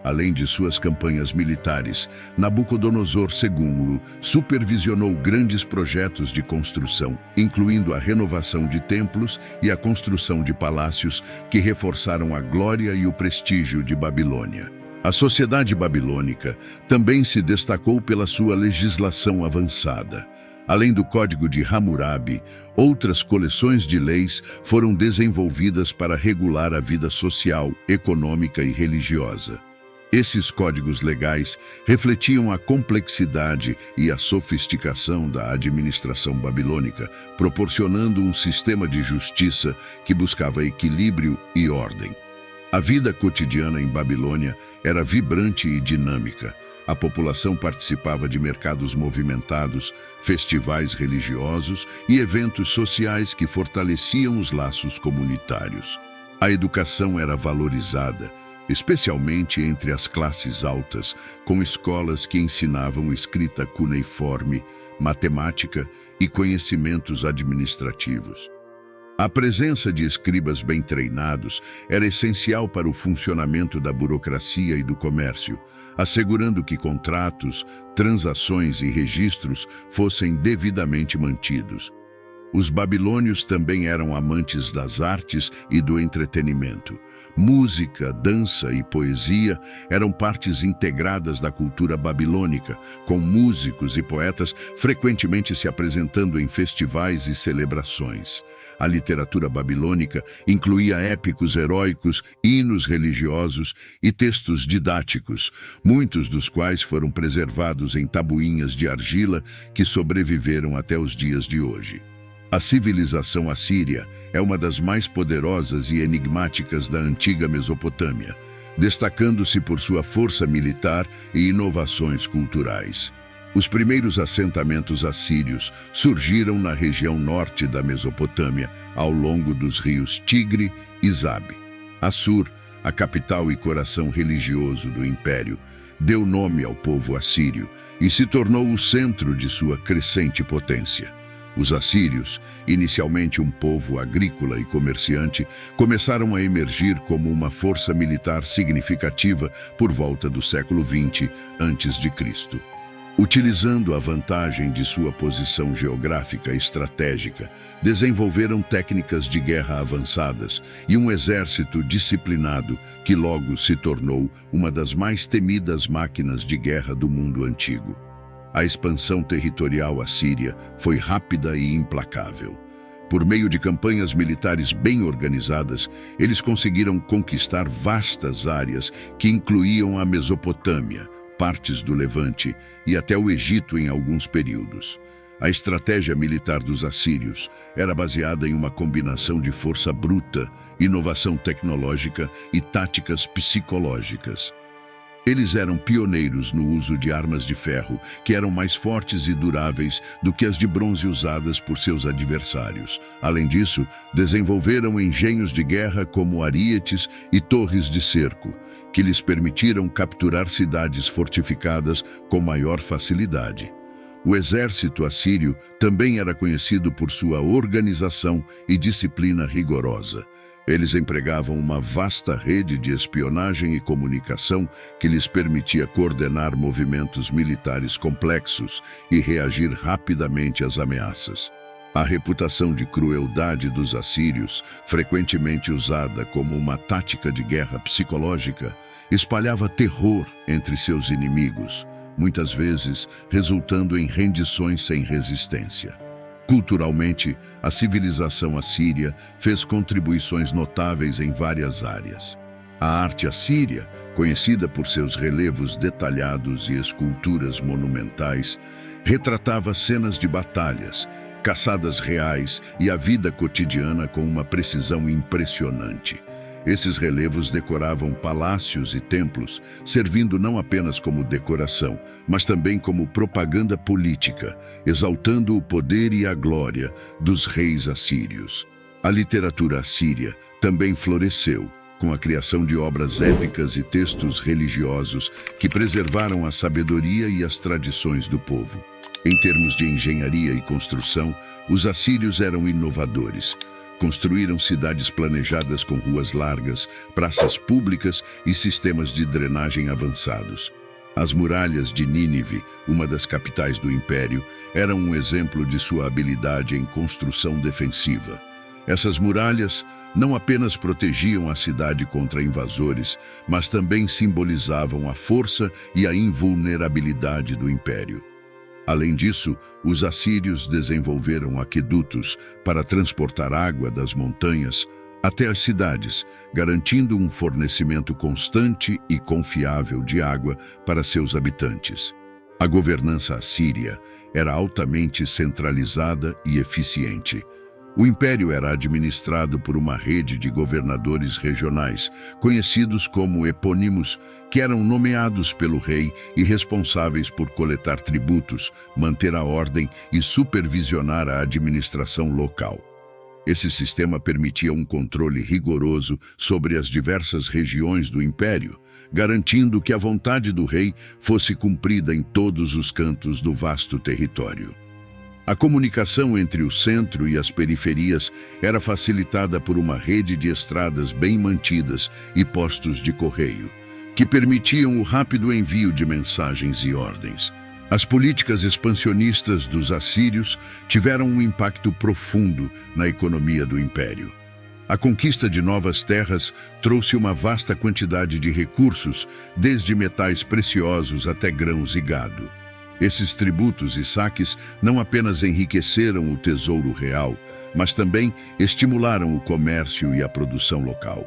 Além de suas campanhas militares, Nabucodonosor II supervisionou grandes projetos de construção, incluindo a renovação de templos e a construção de palácios que reforçaram a glória e o prestígio de Babilônia. A sociedade babilônica também se destacou pela sua legislação avançada. Além do Código de Hammurabi, outras coleções de leis foram desenvolvidas para regular a vida social, econômica e religiosa. Esses códigos legais refletiam a complexidade e a sofisticação da administração babilônica, proporcionando um sistema de justiça que buscava equilíbrio e ordem. A vida cotidiana em Babilônia era vibrante e dinâmica. A população participava de mercados movimentados, festivais religiosos e eventos sociais que fortaleciam os laços comunitários. A educação era valorizada, especialmente entre as classes altas, com escolas que ensinavam escrita cuneiforme, matemática e conhecimentos administrativos. A presença de escribas bem treinados era essencial para o funcionamento da burocracia e do comércio, assegurando que contratos, transações e registros fossem devidamente mantidos. Os babilônios também eram amantes das artes e do entretenimento. Música, dança e poesia eram partes integradas da cultura babilônica, com músicos e poetas frequentemente se apresentando em festivais e celebrações. A literatura babilônica incluía épicos heróicos, hinos religiosos e textos didáticos, muitos dos quais foram preservados em tabuinhas de argila que sobreviveram até os dias de hoje. A civilização assíria é uma das mais poderosas e enigmáticas da antiga Mesopotâmia, destacando-se por sua força militar e inovações culturais. Os primeiros assentamentos assírios surgiram na região norte da Mesopotâmia, ao longo dos rios Tigre e Zabe. Assur, a capital e coração religioso do império, deu nome ao povo assírio e se tornou o centro de sua crescente potência. Os assírios, inicialmente um povo agrícola e comerciante, começaram a emergir como uma força militar significativa por volta do século XX a.C. Utilizando a vantagem de sua posição geográfica estratégica, desenvolveram técnicas de guerra avançadas e um exército disciplinado que logo se tornou uma das mais temidas máquinas de guerra do mundo antigo. A expansão territorial assíria foi rápida e implacável. Por meio de campanhas militares bem organizadas, eles conseguiram conquistar vastas áreas que incluíam a Mesopotâmia, partes do Levante e até o Egito em alguns períodos. A estratégia militar dos assírios era baseada em uma combinação de força bruta, inovação tecnológica e táticas psicológicas. Eles eram pioneiros no uso de armas de ferro, que eram mais fortes e duráveis do que as de bronze usadas por seus adversários. Além disso, desenvolveram engenhos de guerra como arietes e torres de cerco, que lhes permitiram capturar cidades fortificadas com maior facilidade. O exército assírio também era conhecido por sua organização e disciplina rigorosa. Eles empregavam uma vasta rede de espionagem e comunicação que lhes permitia coordenar movimentos militares complexos e reagir rapidamente às ameaças. A reputação de crueldade dos assírios, frequentemente usada como uma tática de guerra psicológica, espalhava terror entre seus inimigos, muitas vezes resultando em rendições sem resistência. Culturalmente, a civilização assíria fez contribuições notáveis em várias áreas. A arte assíria, conhecida por seus relevos detalhados e esculturas monumentais, retratava cenas de batalhas, caçadas reais e a vida cotidiana com uma precisão impressionante. Esses relevos decoravam palácios e templos, servindo não apenas como decoração, mas também como propaganda política, exaltando o poder e a glória dos reis assírios. A literatura assíria também floresceu, com a criação de obras épicas e textos religiosos que preservaram a sabedoria e as tradições do povo. Em termos de engenharia e construção, os assírios eram inovadores. Construíram cidades planejadas com ruas largas, praças públicas e sistemas de drenagem avançados. As muralhas de Nínive, uma das capitais do Império, eram um exemplo de sua habilidade em construção defensiva. Essas muralhas não apenas protegiam a cidade contra invasores, mas também simbolizavam a força e a invulnerabilidade do Império. Além disso, os assírios desenvolveram aquedutos para transportar água das montanhas até as cidades, garantindo um fornecimento constante e confiável de água para seus habitantes. A governança assíria era altamente centralizada e eficiente. O império era administrado por uma rede de governadores regionais, conhecidos como epônimos, que eram nomeados pelo rei e responsáveis por coletar tributos, manter a ordem e supervisionar a administração local. Esse sistema permitia um controle rigoroso sobre as diversas regiões do império, garantindo que a vontade do rei fosse cumprida em todos os cantos do vasto território. A comunicação entre o centro e as periferias era facilitada por uma rede de estradas bem mantidas e postos de correio, que permitiam o rápido envio de mensagens e ordens. As políticas expansionistas dos assírios tiveram um impacto profundo na economia do império. A conquista de novas terras trouxe uma vasta quantidade de recursos, desde metais preciosos até grãos e gado. Esses tributos e saques não apenas enriqueceram o tesouro real, mas também estimularam o comércio e a produção local.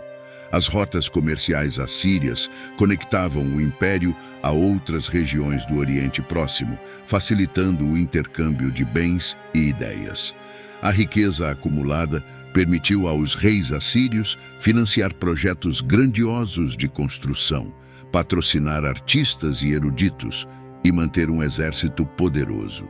As rotas comerciais assírias conectavam o império a outras regiões do Oriente Próximo, facilitando o intercâmbio de bens e ideias. A riqueza acumulada permitiu aos reis assírios financiar projetos grandiosos de construção, patrocinar artistas e eruditos, e manter um exército poderoso.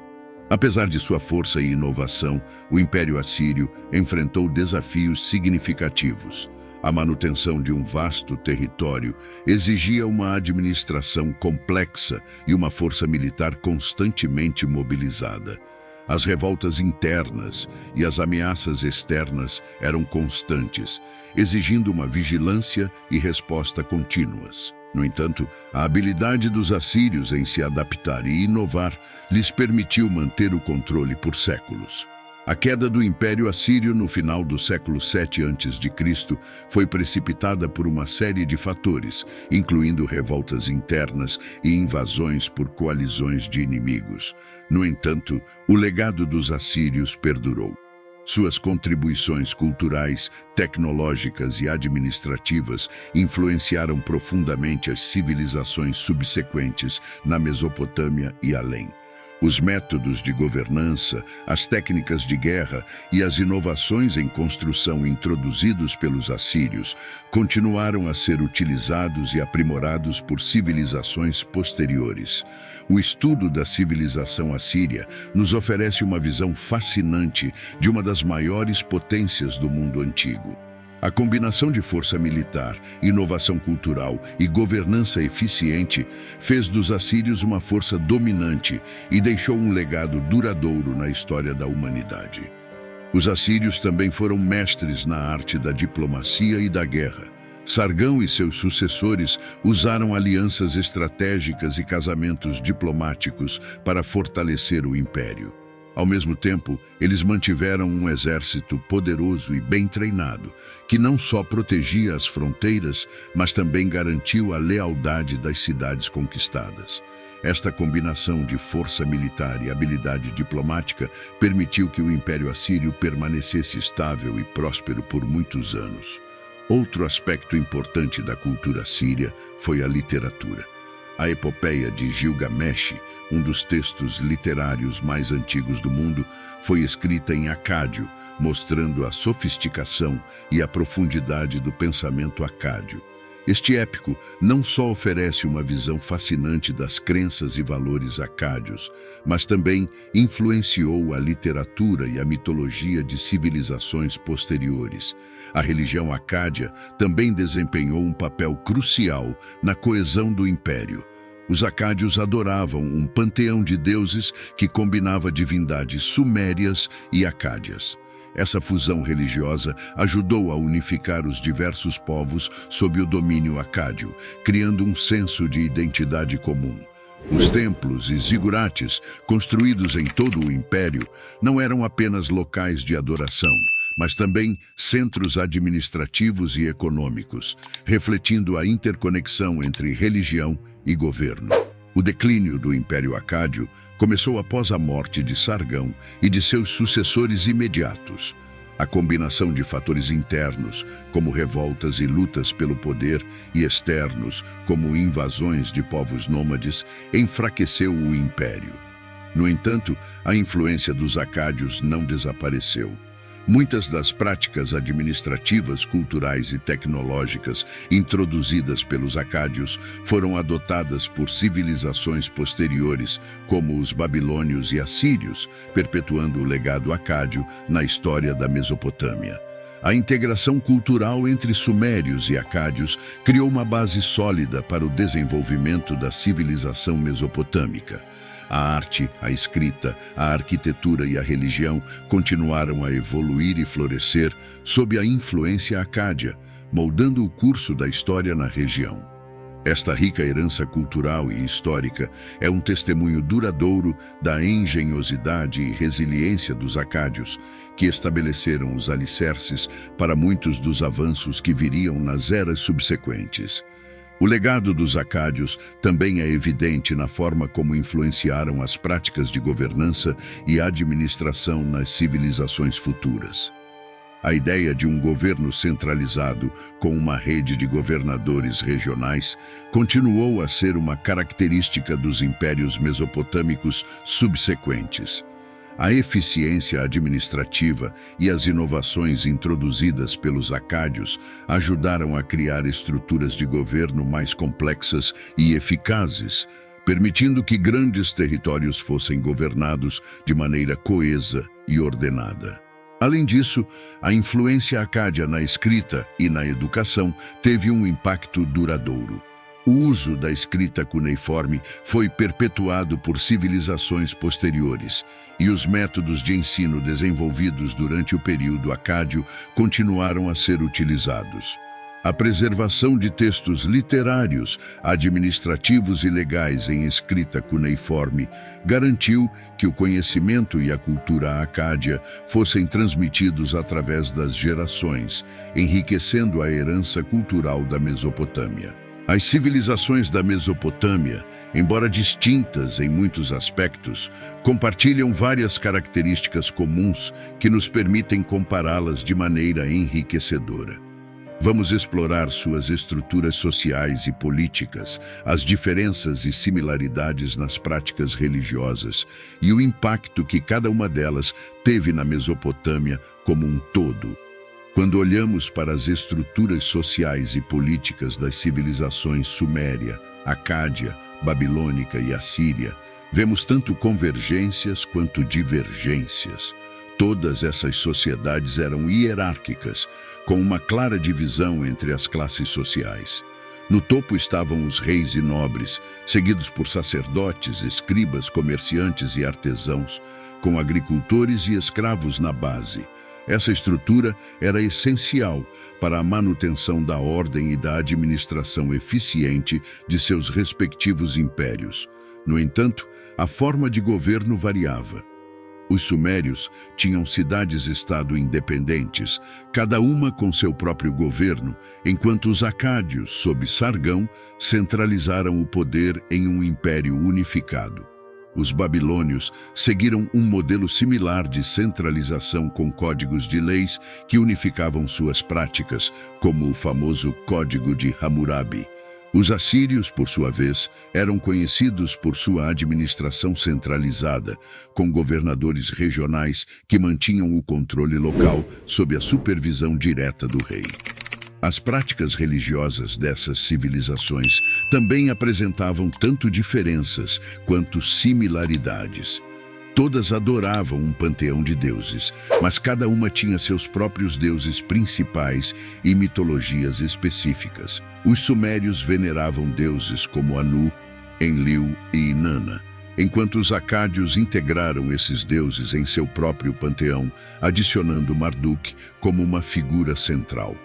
Apesar de sua força e inovação, o Império Assírio enfrentou desafios significativos. A manutenção de um vasto território exigia uma administração complexa e uma força militar constantemente mobilizada. As revoltas internas e as ameaças externas eram constantes, exigindo uma vigilância e resposta contínuas. No entanto, a habilidade dos assírios em se adaptar e inovar lhes permitiu manter o controle por séculos. A queda do Império Assírio no final do século VII a.C. foi precipitada por uma série de fatores, incluindo revoltas internas e invasões por coalizões de inimigos. No entanto, o legado dos assírios perdurou. Suas contribuições culturais, tecnológicas e administrativas influenciaram profundamente as civilizações subsequentes na Mesopotâmia e além. Os métodos de governança, as técnicas de guerra e as inovações em construção introduzidos pelos assírios continuaram a ser utilizados e aprimorados por civilizações posteriores. O estudo da civilização assíria nos oferece uma visão fascinante de uma das maiores potências do mundo antigo. A combinação de força militar, inovação cultural e governança eficiente fez dos assírios uma força dominante e deixou um legado duradouro na história da humanidade. Os assírios também foram mestres na arte da diplomacia e da guerra. Sargão e seus sucessores usaram alianças estratégicas e casamentos diplomáticos para fortalecer o império. Ao mesmo tempo, eles mantiveram um exército poderoso e bem treinado, que não só protegia as fronteiras, mas também garantiu a lealdade das cidades conquistadas. Esta combinação de força militar e habilidade diplomática permitiu que o Império Assírio permanecesse estável e próspero por muitos anos. Outro aspecto importante da cultura assíria foi a literatura. A epopeia de Gilgamesh, um dos textos literários mais antigos do mundo, foi escrita em acádio, mostrando a sofisticação e a profundidade do pensamento acádio. Este épico não só oferece uma visão fascinante das crenças e valores acádios, mas também influenciou a literatura e a mitologia de civilizações posteriores. A religião acádia também desempenhou um papel crucial na coesão do império. Os acádios adoravam um panteão de deuses que combinava divindades sumérias e acádias. Essa fusão religiosa ajudou a unificar os diversos povos sob o domínio acádio, criando um senso de identidade comum. Os templos e zigurates, construídos em todo o império, não eram apenas locais de adoração, mas também centros administrativos e econômicos, refletindo a interconexão entre religião e governo. O declínio do Império Acádio começou após a morte de Sargão e de seus sucessores imediatos. A combinação de fatores internos, como revoltas e lutas pelo poder, e externos, como invasões de povos nômades, enfraqueceu o império. No entanto, a influência dos acádios não desapareceu. Muitas das práticas administrativas, culturais e tecnológicas introduzidas pelos acádios foram adotadas por civilizações posteriores, como os babilônios e assírios, perpetuando o legado acádio na história da Mesopotâmia. A integração cultural entre sumérios e acádios criou uma base sólida para o desenvolvimento da civilização mesopotâmica. A arte, a escrita, a arquitetura e a religião continuaram a evoluir e florescer sob a influência acádia, moldando o curso da história na região. Esta rica herança cultural e histórica é um testemunho duradouro da engenhosidade e resiliência dos acádios, que estabeleceram os alicerces para muitos dos avanços que viriam nas eras subsequentes. O legado dos acádios também é evidente na forma como influenciaram as práticas de governança e administração nas civilizações futuras. A ideia de um governo centralizado com uma rede de governadores regionais continuou a ser uma característica dos impérios mesopotâmicos subsequentes. A eficiência administrativa e as inovações introduzidas pelos acádios ajudaram a criar estruturas de governo mais complexas e eficazes, permitindo que grandes territórios fossem governados de maneira coesa e ordenada. Além disso, a influência acádia na escrita e na educação teve um impacto duradouro. O uso da escrita cuneiforme foi perpetuado por civilizações posteriores, e os métodos de ensino desenvolvidos durante o período acádio continuaram a ser utilizados. A preservação de textos literários, administrativos e legais em escrita cuneiforme garantiu que o conhecimento e a cultura acádia fossem transmitidos através das gerações, enriquecendo a herança cultural da Mesopotâmia. As civilizações da Mesopotâmia, embora distintas em muitos aspectos, compartilham várias características comuns que nos permitem compará-las de maneira enriquecedora. Vamos explorar suas estruturas sociais e políticas, as diferenças e similaridades nas práticas religiosas e o impacto que cada uma delas teve na Mesopotâmia como um todo. Quando olhamos para as estruturas sociais e políticas das civilizações Suméria, Acádia, Babilônica e Assíria, vemos tanto convergências quanto divergências. Todas essas sociedades eram hierárquicas, com uma clara divisão entre as classes sociais. No topo estavam os reis e nobres, seguidos por sacerdotes, escribas, comerciantes e artesãos, com agricultores e escravos na base. Essa estrutura era essencial para a manutenção da ordem e da administração eficiente de seus respectivos impérios. No entanto, a forma de governo variava. Os sumérios tinham cidades-estado independentes, cada uma com seu próprio governo, enquanto os acádios, sob Sargão, centralizaram o poder em um império unificado. Os babilônios seguiram um modelo similar de centralização com códigos de leis que unificavam suas práticas, como o famoso Código de Hammurabi. Os assírios, por sua vez, eram conhecidos por sua administração centralizada, com governadores regionais que mantinham o controle local sob a supervisão direta do rei. As práticas religiosas dessas civilizações também apresentavam tanto diferenças quanto similaridades. Todas adoravam um panteão de deuses, mas cada uma tinha seus próprios deuses principais e mitologias específicas. Os sumérios veneravam deuses como Anu, Enlil e Inanna, enquanto os acádios integraram esses deuses em seu próprio panteão, adicionando Marduk como uma figura central.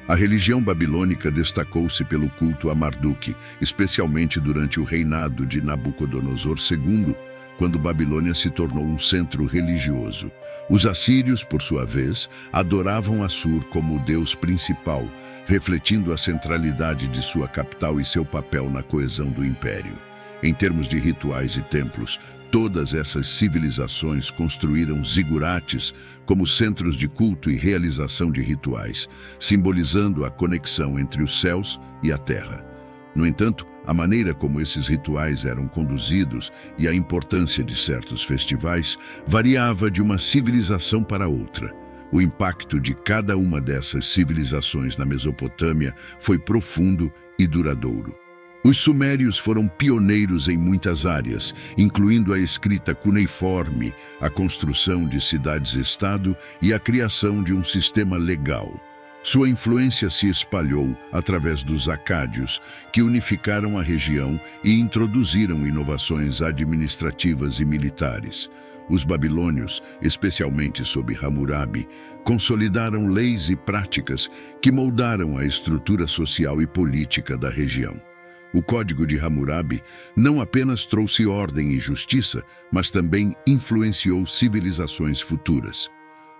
A religião babilônica destacou-se pelo culto a Marduk, especialmente durante o reinado de Nabucodonosor II, quando Babilônia se tornou um centro religioso. Os assírios, por sua vez, adoravam Assur como o deus principal, refletindo a centralidade de sua capital e seu papel na coesão do império. Em termos de rituais e templos, todas essas civilizações construíram zigurates como centros de culto e realização de rituais, simbolizando a conexão entre os céus e a terra. No entanto, a maneira como esses rituais eram conduzidos e a importância de certos festivais variava de uma civilização para outra. O impacto de cada uma dessas civilizações na Mesopotâmia foi profundo e duradouro. Os sumérios foram pioneiros em muitas áreas, incluindo a escrita cuneiforme, a construção de cidades-estado e a criação de um sistema legal. Sua influência se espalhou através dos acádios, que unificaram a região e introduziram inovações administrativas e militares. Os babilônios, especialmente sob Hammurabi, consolidaram leis e práticas que moldaram a estrutura social e política da região. O Código de Hammurabi não apenas trouxe ordem e justiça, mas também influenciou civilizações futuras.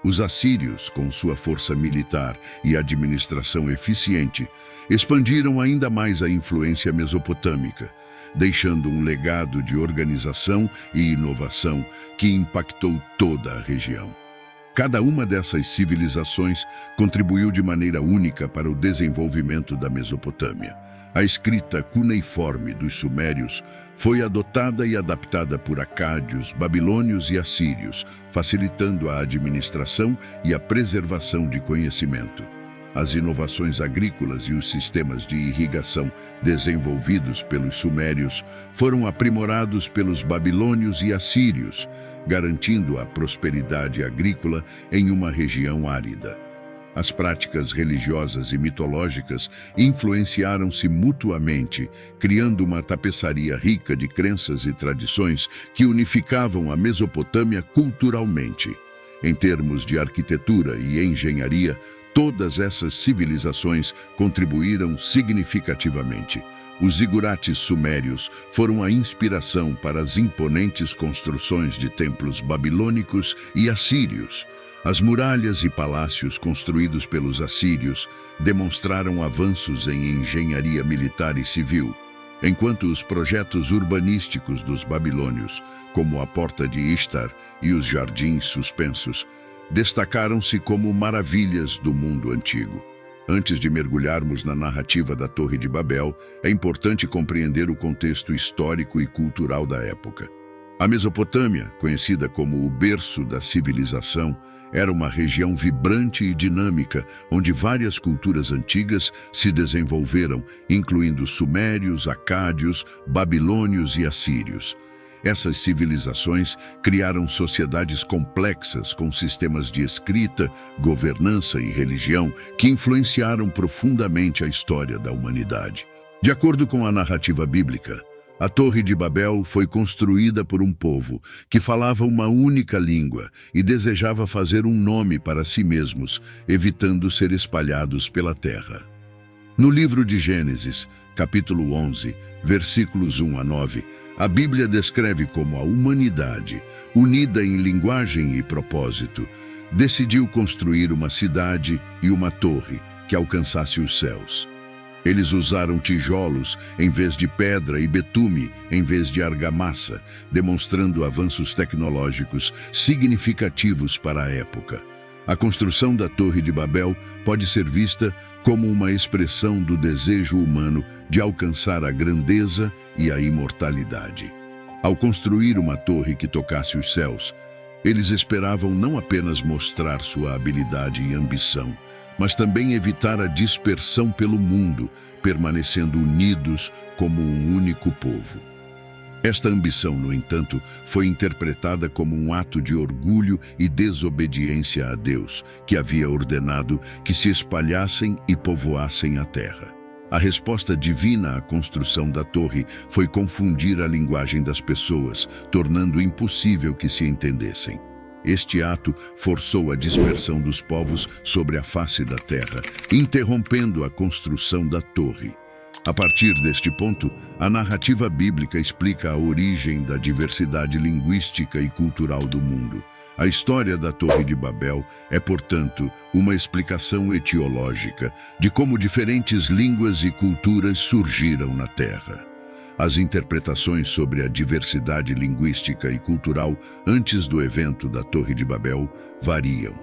Os assírios, com sua força militar e administração eficiente, expandiram ainda mais a influência mesopotâmica, deixando um legado de organização e inovação que impactou toda a região. Cada uma dessas civilizações contribuiu de maneira única para o desenvolvimento da Mesopotâmia. A escrita cuneiforme dos sumérios foi adotada e adaptada por acádios, babilônios e assírios, facilitando a administração e a preservação de conhecimento. As inovações agrícolas e os sistemas de irrigação desenvolvidos pelos sumérios foram aprimorados pelos babilônios e assírios, garantindo a prosperidade agrícola em uma região árida. As práticas religiosas e mitológicas influenciaram-se mutuamente, criando uma tapeçaria rica de crenças e tradições que unificavam a Mesopotâmia culturalmente. Em termos de arquitetura e engenharia, todas essas civilizações contribuíram significativamente. Os zigurates sumérios foram a inspiração para as imponentes construções de templos babilônicos e assírios. As muralhas e palácios construídos pelos assírios demonstraram avanços em engenharia militar e civil, enquanto os projetos urbanísticos dos babilônios, como a Porta de Ishtar e os Jardins Suspensos, destacaram-se como maravilhas do mundo antigo. Antes de mergulharmos na narrativa da Torre de Babel, é importante compreender o contexto histórico e cultural da época. A Mesopotâmia, conhecida como o berço da civilização, era uma região vibrante e dinâmica, onde várias culturas antigas se desenvolveram, incluindo sumérios, acádios, babilônios e assírios. Essas civilizações criaram sociedades complexas com sistemas de escrita, governança e religião que influenciaram profundamente a história da humanidade. De acordo com a narrativa bíblica, a Torre de Babel foi construída por um povo que falava uma única língua e desejava fazer um nome para si mesmos, evitando ser espalhados pela terra. No livro de Gênesis, capítulo 11, versículos 1 a 9, a Bíblia descreve como a humanidade, unida em linguagem e propósito, decidiu construir uma cidade e uma torre que alcançasse os céus. Eles usaram tijolos em vez de pedra e betume em vez de argamassa, demonstrando avanços tecnológicos significativos para a época. A construção da Torre de Babel pode ser vista como uma expressão do desejo humano de alcançar a grandeza e a imortalidade. Ao construir uma torre que tocasse os céus, eles esperavam não apenas mostrar sua habilidade e ambição, mas também evitar a dispersão pelo mundo, permanecendo unidos como um único povo. Esta ambição, no entanto, foi interpretada como um ato de orgulho e desobediência a Deus, que havia ordenado que se espalhassem e povoassem a terra. A resposta divina à construção da torre foi confundir a linguagem das pessoas, tornando impossível que se entendessem. Este ato forçou a dispersão dos povos sobre a face da terra, interrompendo a construção da torre. A partir deste ponto, a narrativa bíblica explica a origem da diversidade linguística e cultural do mundo. A história da Torre de Babel é, portanto, uma explicação etiológica de como diferentes línguas e culturas surgiram na Terra. As interpretações sobre a diversidade linguística e cultural antes do evento da Torre de Babel variam.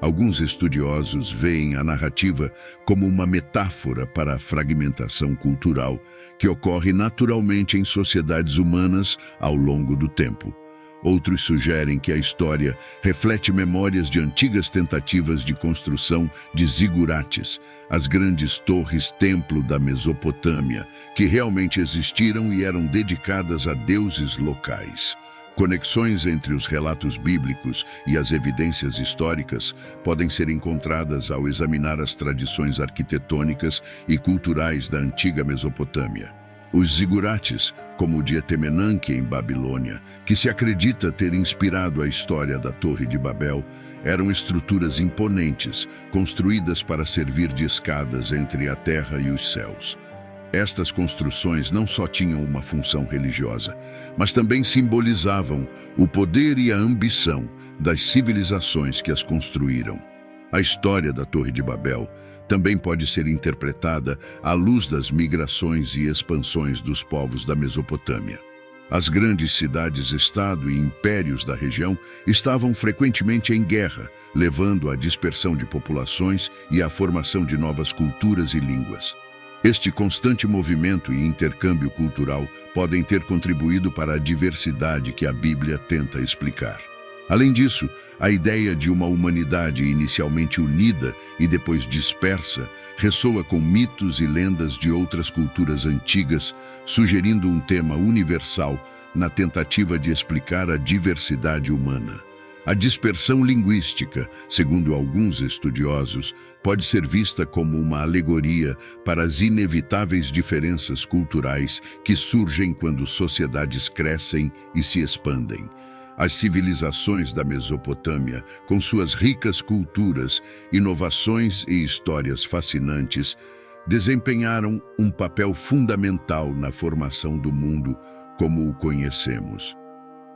Alguns estudiosos veem a narrativa como uma metáfora para a fragmentação cultural que ocorre naturalmente em sociedades humanas ao longo do tempo. Outros sugerem que a história reflete memórias de antigas tentativas de construção de zigurates, as grandes torres-templo da Mesopotâmia, que realmente existiram e eram dedicadas a deuses locais. Conexões entre os relatos bíblicos e as evidências históricas podem ser encontradas ao examinar as tradições arquitetônicas e culturais da antiga Mesopotâmia. Os zigurates, como o de Etemenanque em Babilônia, que se acredita ter inspirado a história da Torre de Babel, eram estruturas imponentes, construídas para servir de escadas entre a terra e os céus. Estas construções não só tinham uma função religiosa, mas também simbolizavam o poder e a ambição das civilizações que as construíram. A história da Torre de Babel também pode ser interpretada à luz das migrações e expansões dos povos da Mesopotâmia. As grandes cidades-estado e impérios da região estavam frequentemente em guerra, levando à dispersão de populações e à formação de novas culturas e línguas. Este constante movimento e intercâmbio cultural podem ter contribuído para a diversidade que a Bíblia tenta explicar. Além disso, a ideia de uma humanidade inicialmente unida e depois dispersa ressoa com mitos e lendas de outras culturas antigas, sugerindo um tema universal na tentativa de explicar a diversidade humana. A dispersão linguística, segundo alguns estudiosos, pode ser vista como uma alegoria para as inevitáveis diferenças culturais que surgem quando sociedades crescem e se expandem. As civilizações da Mesopotâmia, com suas ricas culturas, inovações e histórias fascinantes, desempenharam um papel fundamental na formação do mundo como o conhecemos.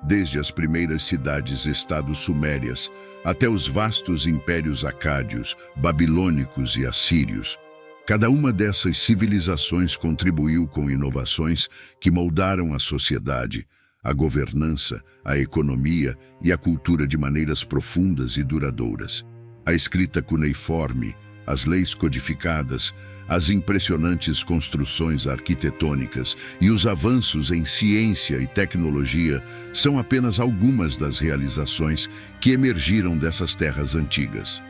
Desde as primeiras cidades-estados sumérias até os vastos impérios acádios, babilônicos e assírios, cada uma dessas civilizações contribuiu com inovações que moldaram a sociedade, a governança, a economia e a cultura de maneiras profundas e duradouras. A escrita cuneiforme, as leis codificadas, as impressionantes construções arquitetônicas e os avanços em ciência e tecnologia são apenas algumas das realizações que emergiram dessas terras antigas.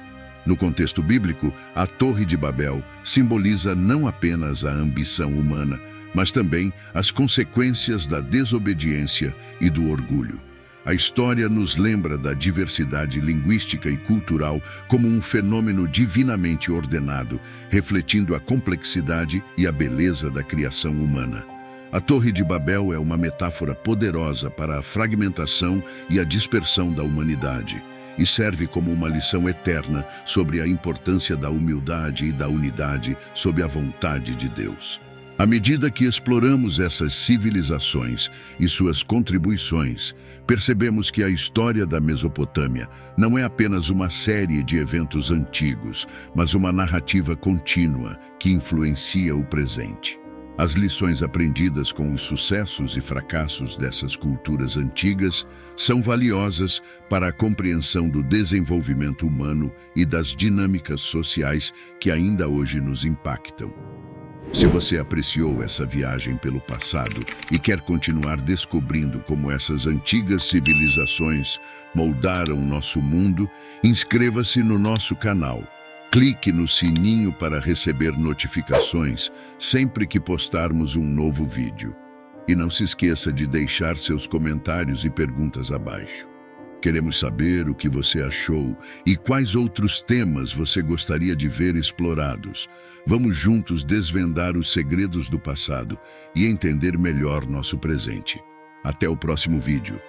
No contexto bíblico, a Torre de Babel simboliza não apenas a ambição humana, mas também as consequências da desobediência e do orgulho. A história nos lembra da diversidade linguística e cultural como um fenômeno divinamente ordenado, refletindo a complexidade e a beleza da criação humana. A Torre de Babel é uma metáfora poderosa para a fragmentação e a dispersão da humanidade, e serve como uma lição eterna sobre a importância da humildade e da unidade sob a vontade de Deus. À medida que exploramos essas civilizações e suas contribuições, percebemos que a história da Mesopotâmia não é apenas uma série de eventos antigos, mas uma narrativa contínua que influencia o presente. As lições aprendidas com os sucessos e fracassos dessas culturas antigas são valiosas para a compreensão do desenvolvimento humano e das dinâmicas sociais que ainda hoje nos impactam. Se você apreciou essa viagem pelo passado e quer continuar descobrindo como essas antigas civilizações moldaram nosso mundo, inscreva-se no nosso canal. Clique no sininho para receber notificações sempre que postarmos um novo vídeo. E não se esqueça de deixar seus comentários e perguntas abaixo. Queremos saber o que você achou e quais outros temas você gostaria de ver explorados. Vamos juntos desvendar os segredos do passado e entender melhor nosso presente. Até o próximo vídeo.